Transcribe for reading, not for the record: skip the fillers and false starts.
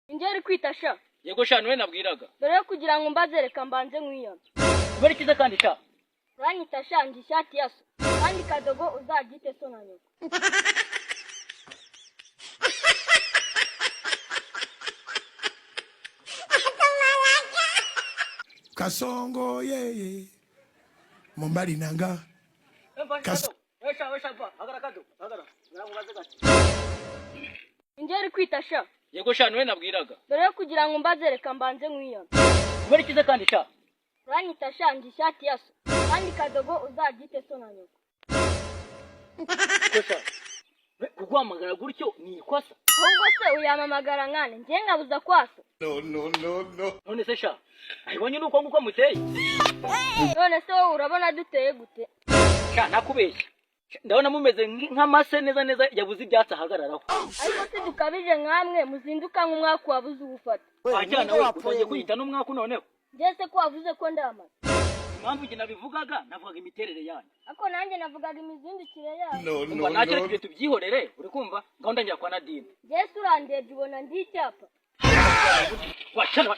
Ingeri kwita sha. Yego sha niwe nabwiraga. Dore kugira ngo mbazereka mbanze nkwiyo. Kubera kiza kandi sha. Uranyita sha ndi ishati yaso. Kandi kadogo uzagite so na nyoko. Kasongo yeye. Mumbali nanga. Ingeri kwita sha. Yego sha niwe nabwiraga. Dore kugira ngo mbazereka mbanze nkwiyo. Kubera kiza kandi sha. Uranyita sha ndi ishati yaso. Kandi kadogo uzagite so na nyoko. Sha. Kugwamagara gutyo ni ikosa. Ahubwo se uyamamagara nkane nje ngabuza kwasa. No. None se sha. Ayibonye nuko nguko muteye. None se wowe urabona duteye gute? Sha nakubeshya. Ndabona mumeze nk'amase neza yabuze ibyatsi ahagararaho. Ariko se dukabije nkamwe muzinduka nk'umwaka wabuze ubufata. Ajyana we utangiye kuyita n'umwaka noneho. Jese ko wavuze ko ndamaze. Impamvu nge nabivugaga navugaga imiterere yanyu. Ako nanjye navugaga imizindukire yayo. No. Nakire tubyihorere uri kumva gahunda njya kwa Nadine. Jese urandebye ubona ndi icyapa. Wacana